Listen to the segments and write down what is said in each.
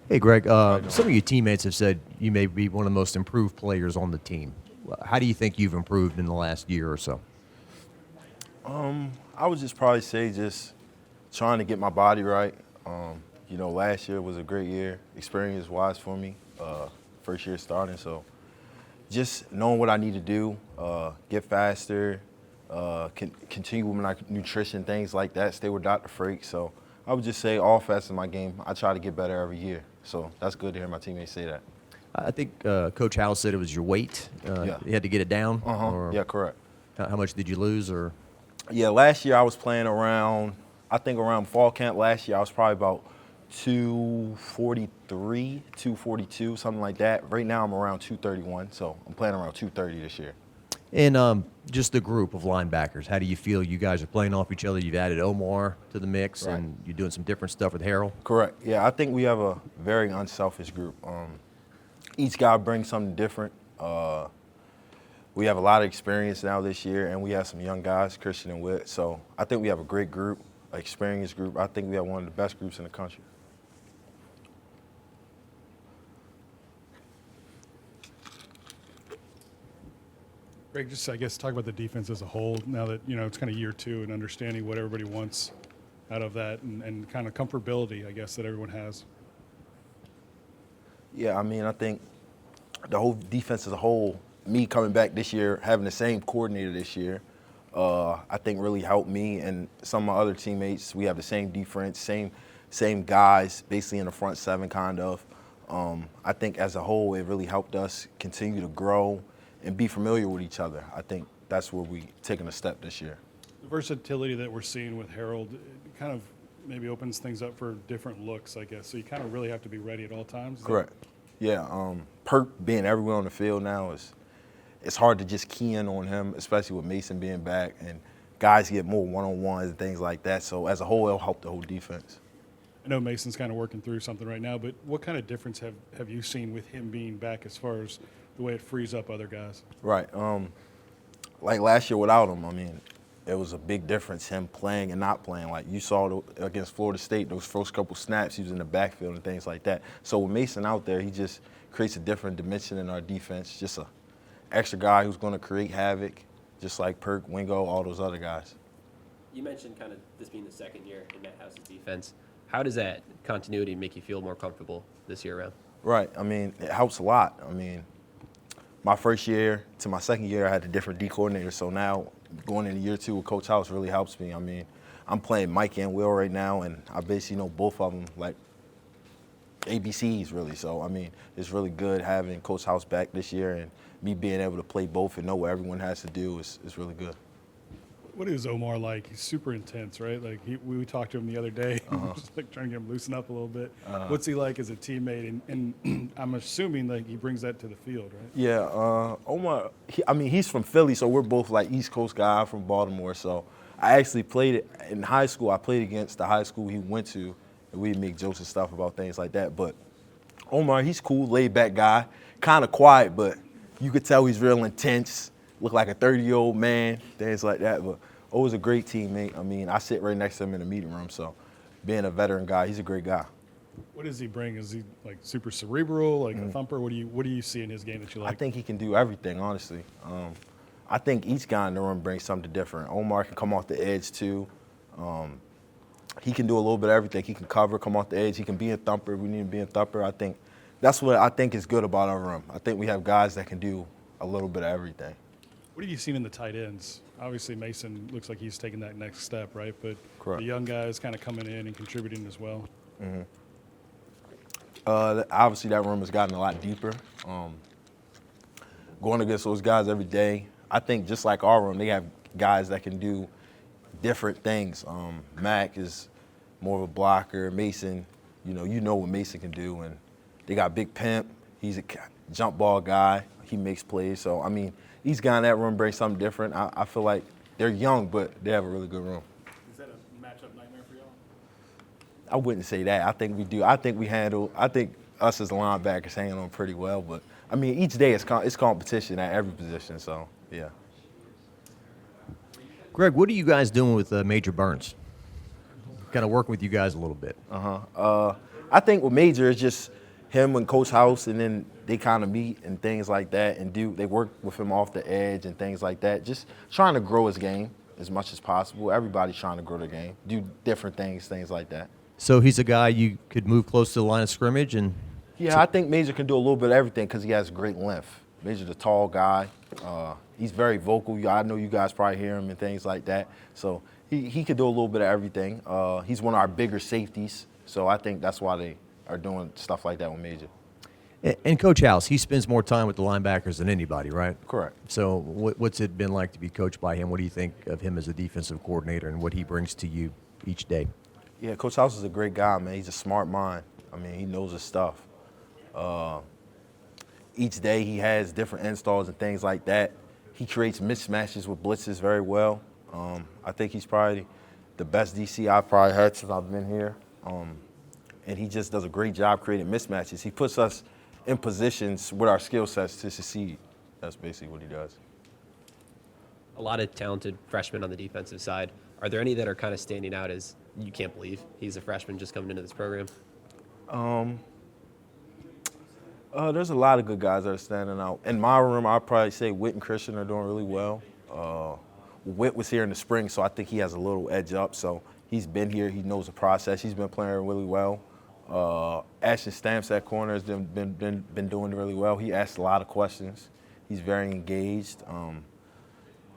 Hey, Greg. Some of your teammates have said you may be one of the most improved players on the team. How do you think you've improved in the last year or so? I would just probably say just trying to get my body right. Last year was a great year, experience-wise for me. First year starting, so just knowing what I need to do, get faster, continue with my nutrition, things like that. Stay with Dr. Frakes. So I would just say all facets of my game, I try to get better every year. So that's good to hear my teammates say that. I think Coach Howell said it was your weight. Yeah. You had to get it down. Or Yeah, correct. how much did you lose? Or Yeah, last year I was playing around, I think around fall camp last year, I was probably about 243, 242, something like that. Right now I'm around 231, so I'm playing around 230 this year. and just the group of linebackers. How do you feel you guys are playing off each other? You've added Omar to the mix, Right. and you're doing some different stuff with Harold. Correct. Yeah, I think we have a very unselfish group. Each guy brings something different. We have a lot of experience now this year, and we have some young guys, Christian and Witt. So I think we have a great group, an experienced group. I think we have one of the best groups in the country. Greg, just I guess talk about the defense as a whole now that it's kind of year two and understanding what everybody wants out of that and kind of comfortability, I guess, that everyone has. Yeah, I mean, I think the whole defense as a whole, me coming back this year, having the same coordinator this year, I think really helped me and some of my other teammates. We have the same defense, same guys, basically in the front seven, kind of. I think as a whole, it really helped us continue to grow and be familiar with each other. I think that's where we taken a step this year. The versatility that we're seeing with Harold it kind of maybe opens things up for different looks, I guess. So you kind of really have to be ready at all times. Correct. Yeah, Perk being everywhere on the field now it's hard to just key in on him, especially with Mason being back and guys get more one-on-ones and things like that. So as a whole, it'll help the whole defense. I know Mason's kind of working through something right now, but what kind of difference have you seen with him being back as far as the way it frees up other guys? Right. Like last year without him, I mean, it was a big difference, him playing and not playing. Like you saw against Florida State, those first couple snaps, he was in the backfield and things like that. So with Mason out there, he just creates a different dimension in our defense, just a extra guy who's going to create havoc, just like Perk, Wingo, all those other guys. You mentioned kind of this being the second year in Matt House's defense. How does that continuity make you feel more comfortable this year around? Right. I mean, it helps a lot. I mean, my first year to my second year, I had a different D coordinator. So now going into year two with Coach House really helps me. I mean, I'm playing Mike and Will right now, and I basically know both of them like ABCs really. So, I mean, it's really good having Coach House back this year and me being able to play both and know what everyone has to do is really good. What is Omar like? He's super intense, right? Like we talked to him the other day, just like trying to get him loosen up a little bit. What's he like as a teammate? And I'm assuming like he brings that to the field, right? Yeah, Omar. He's from Philly, so we're both like East Coast guy. I'm from Baltimore, so I actually played it in high school. I played against the high school he went to, and we'd make jokes and stuff about things like that. But Omar, he's cool, laid back guy, kind of quiet, but you could tell he's real intense. Look like a 30-year-old man, things like that. But O's a great teammate. I mean, I sit right next to him in the meeting room, so being a veteran guy, he's a great guy. What does he bring? Is he like super cerebral, like a thumper? What do you see in his game that you like? I think he can do everything, honestly. I think each guy in the room brings something different. Omar can come off the edge too. He can do a little bit of everything. He can cover, come off the edge. He can be a thumper. We need to be a thumper. I think that's what I think is good about our room. I think we have guys that can do a little bit of everything. What have you seen in the tight ends? Obviously, Mason looks like he's taking that next step, right? But Correct. the young guys kind of coming in and contributing as well. Obviously, that room has gotten a lot deeper. Going against those guys every day, I think just like our room, they have guys that can do different things. Mac is more of a blocker. Mason, you know what Mason can do. And they got Big Pimp. He's a jump ball guy. He makes plays. So, I mean, each guy in that room brings something different. I feel like they're young, but they have a really good room. Is that a matchup nightmare for y'all? I wouldn't say that. I think we do. I think us as linebackers hanging on pretty well. But, I mean, each day it's competition at every position. So, yeah. Greg, what are you guys doing with Major Burns? Kind of working with you guys a little bit. I think with Major, it's just – him and Coach House, and then they kind of meet and things like that, and they work with him off the edge and things like that. Just trying to grow his game as much as possible. Everybody's trying to grow their game, do different things like that. So he's a guy you could move close to the line of scrimmage and. Yeah, I think Major can do a little bit of everything because he has great length. Major's a tall guy. He's very vocal. I know you guys probably hear him and things like that. So he could do a little bit of everything. He's one of our bigger safeties. So I think that's why they are doing stuff like that with Major. And Coach House, he spends more time with the linebackers than anybody, right? Correct. So what's it been like to be coached by him? What do you think of him as a defensive coordinator and what he brings to you each day? Yeah, Coach House is a great guy, man. He's a smart mind. I mean, he knows his stuff. Each day he has different installs and things like that. He creates mismatches with blitzes very well. I think he's probably the best DC I've probably had since I've been here. And he just does a great job creating mismatches. He puts us in positions with our skill sets to succeed. That's basically what he does. A lot of talented freshmen on the defensive side. Are there any that are kind of standing out as you can't believe he's a freshman just coming into this program? There's a lot of good guys that are standing out. In my room, I'd probably say Whit and Christian are doing really well. Whit was here in the spring, so I think he has a little edge up. So he's been here. He knows the process. He's been playing really well. Ashton Stamps at corner has been doing really well. He asks a lot of questions. He's very engaged.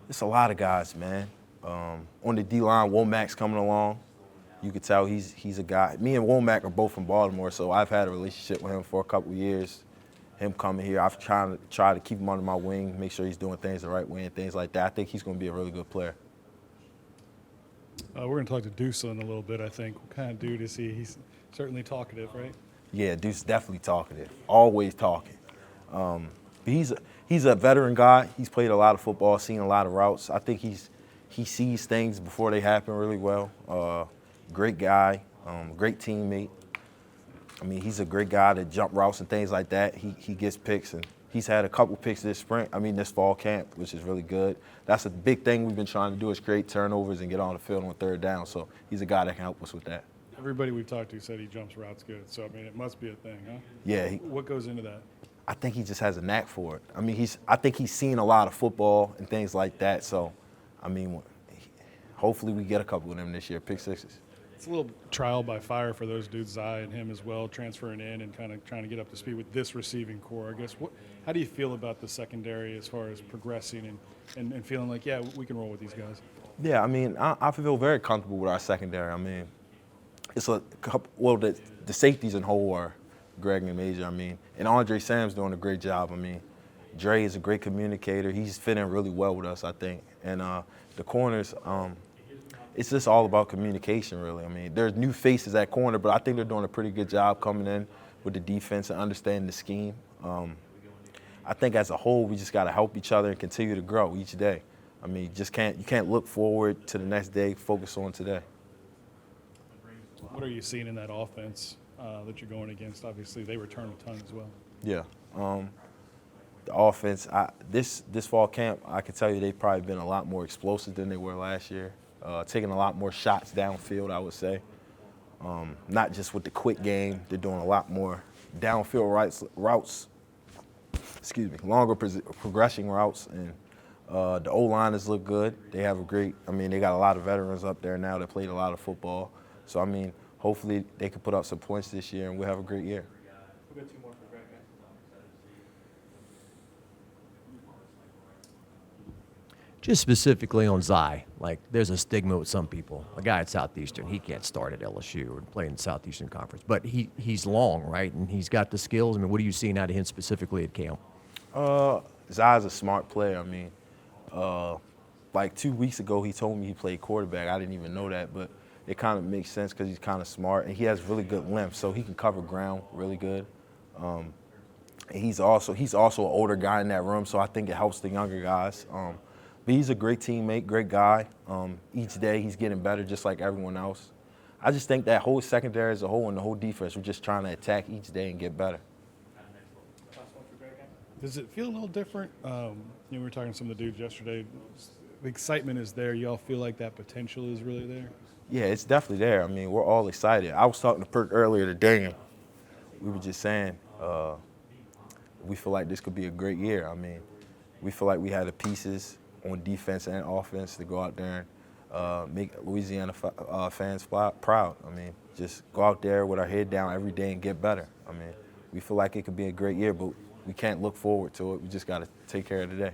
It's a lot of guys, man. On the D-line, Womack's coming along. You could tell he's a guy. Me and Womack are both from Baltimore, so I've had a relationship with him for a couple of years. Him coming here, I've tried to keep him under my wing, make sure he's doing things the right way and things like that. I think he's going to be a really good player. We're going to talk to Deuce in a little bit, I think. What kind of dude is he? He's certainly talkative, right? Yeah, Deuce definitely talkative, always talking. He's a veteran guy. He's played a lot of football, seen a lot of routes. I think he sees things before they happen really well. Great guy, great teammate. I mean, he's a great guy to jump routes and things like that. He gets picks, and he's had a couple picks this fall camp, which is really good. That's a big thing we've been trying to do is create turnovers and get on the field on third down. So he's a guy that can help us with that. Everybody we've talked to said he jumps routes good. So, I mean, it must be a thing, huh? Yeah. What goes into that? I think he just has a knack for it. I mean, I think he's seen a lot of football and things like that. So, I mean, hopefully we get a couple of them this year, pick sixes. It's a little trial by fire for those dudes, Zai and him as well, transferring in and kind of trying to get up to speed with this receiving core. I guess, how do you feel about the secondary as far as progressing and feeling like, yeah, we can roll with these guys? Yeah, I mean, I feel very comfortable with our secondary. I mean, it's a couple, well, the safeties in whole are Greg and Major, I mean, and Andre Sam's doing a great job. I mean, Dre is a great communicator. He's fitting really well with us, I think. And the corners, it's just all about communication, really. I mean, there's new faces at corner, but I think they're doing a pretty good job coming in with the defense and understanding the scheme. I think as a whole, we just got to help each other and continue to grow each day. I mean, you can't look forward to the next day, focus on today. What are you seeing in that offense that you're going against? Obviously, they return a ton as well. Yeah. The offense, this fall camp, I can tell you they've probably been a lot more explosive than they were last year. Taking a lot more shots downfield, I would say. Not just with the quick game, they're doing a lot more downfield routes. Excuse me, longer progression routes, and the O-liners look good. They have they got a lot of veterans up there now that played a lot of football. So, I mean, hopefully they can put up some points this year and we'll have a great year. We'll get two more for Greg. Just specifically on Zai, like there's a stigma with some people. A guy at Southeastern, he can't start at LSU or play in the Southeastern Conference, but he's long, right? And he's got the skills. I mean, what are you seeing out of him specifically at camp? Zai's a smart player. I mean, like 2 weeks ago, he told me he played quarterback. I didn't even know that, but it kind of makes sense because he's kind of smart and he has really good length, so he can cover ground really good. And he's also an older guy in that room, so I think it helps the younger guys. But he's a great teammate, great guy. Each day he's getting better just like everyone else. I just think that whole secondary as a whole and the whole defense, we're just trying to attack each day and get better. Does it feel a little different? We were talking to some of the dudes yesterday. The excitement is there. Y'all feel like that potential is really there? Yeah, it's definitely there. I mean, we're all excited. I was talking to Perk earlier today, and we were just saying We feel like this could be a great year. I mean, we feel like we have the pieces on defense and offense to go out there and make Louisiana fans proud. I mean, just go out there with our head down every day and get better. I mean, we feel like it could be a great year, but we can't look forward to it. We just got to take care of today.